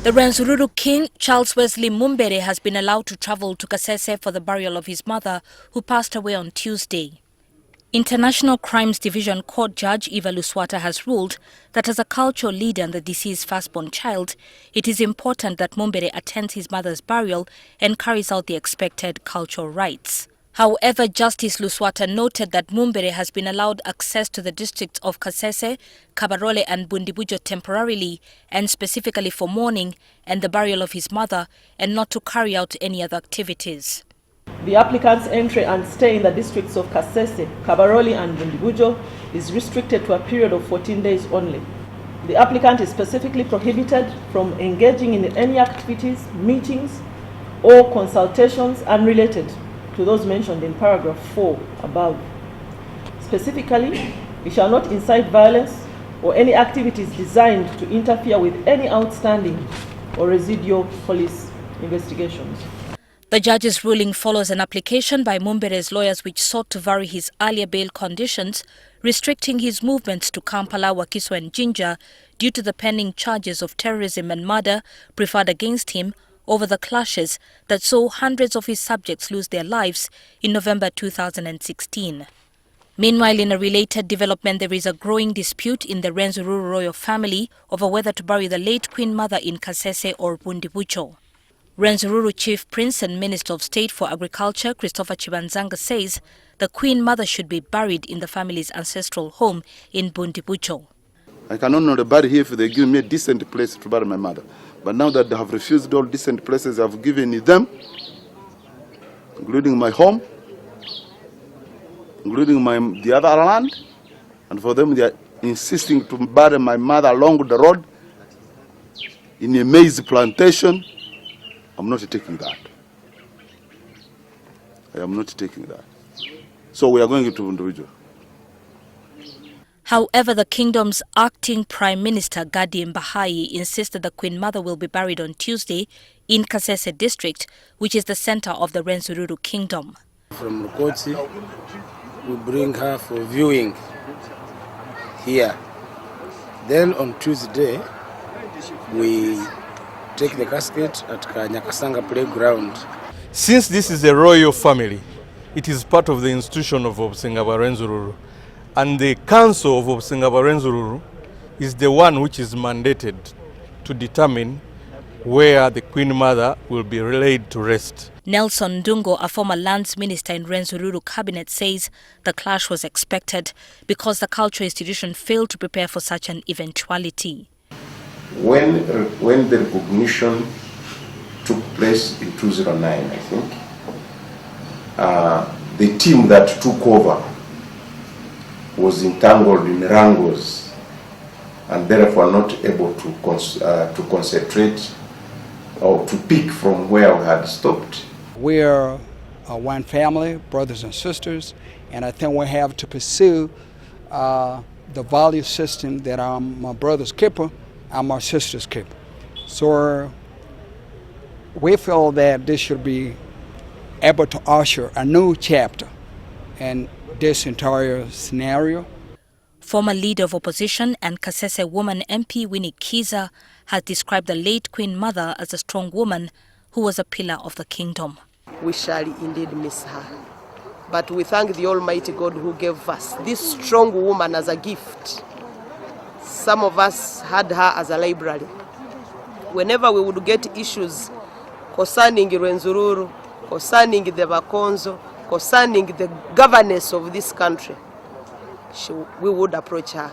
The Rwenzururu King, Charles Wesley Mumbere, has been allowed to travel to Kasese for the burial of his mother, who passed away on Tuesday. International Crimes Division Court Judge Eva Luswata has ruled that as a cultural leader and the deceased firstborn child, it is important that Mumbere attends his mother's burial and carries out the expected cultural rites. However, Justice Luswata noted that Mumbere has been allowed access to the districts of Kasese, Kabarole and Bundibujo temporarily and specifically for mourning and the burial of his mother, and not to carry out any other activities. The applicant's entry and stay in the districts of Kasese, Kabarole and Bundibujo is restricted to a period of 14 days only. The applicant is specifically prohibited from engaging in any activities, meetings or consultations unrelated to those mentioned in paragraph 4 above. Specifically, he shall not incite violence or any activities designed to interfere with any outstanding or residual police investigations. The judge's ruling follows an application by Mumbere's lawyers which sought to vary his earlier bail conditions, restricting his movements to Kampala, Wakiso and Jinja due to the pending charges of terrorism and murder preferred against him over the clashes that saw hundreds of his subjects lose their lives in November 2016. Meanwhile, in a related development, there is a growing dispute in the Rwenzururu royal family over whether to bury the late Queen Mother in Kasese or Bundibujo. Rwenzururu Chief Prince and Minister of State for Agriculture, Christopher Chibanzanga, says the Queen Mother should be buried in the family's ancestral home in Bundibujo. I can only bury here if they give me a decent place to bury my mother. But now that they have refused all decent places I've given them, including my home, including the other land, and for them they are insisting to bury my mother along the road in a maize plantation, I'm not taking that. I am not taking that. So we are going to individual. However, the kingdom's acting Prime Minister Gadi Mbahai insisted the Queen Mother will be buried on Tuesday in Kasese district, which is the center of the Rwenzururu Kingdom. From Rukotsi, we bring her for viewing here. Then on Tuesday, we take the casket at Nyakasanga playground. Since this is a royal family, it is part of the institution of Omusinga Rwenzururu. And the Council of Omusinga Rwenzururu is the one which is mandated to determine where the Queen Mother will be laid to rest. Nelson Ndungo, a former lands minister in Rwenzururu cabinet, says the clash was expected because the cultural institution failed to prepare for such an eventuality. When the recognition took place in 2009, I think, the team that took over was entangled in wrangles and therefore not able to concentrate or to pick from where we had stopped. We are one family, brothers and sisters, and I think we have to pursue the value system that my brothers keep and my sisters keep. So we feel that this should be able to usher a new chapter in this entire scenario. Former leader of opposition and Kasese woman MP Winnie Kiza has described the late Queen Mother as a strong woman who was a pillar of the kingdom. We shall indeed miss her. But we thank the Almighty God who gave us this strong woman as a gift. Some of us had her as a library. Whenever we would get issues concerning Rwenzururu, concerning the Bakonzo, concerning the governance of this country, we would approach her.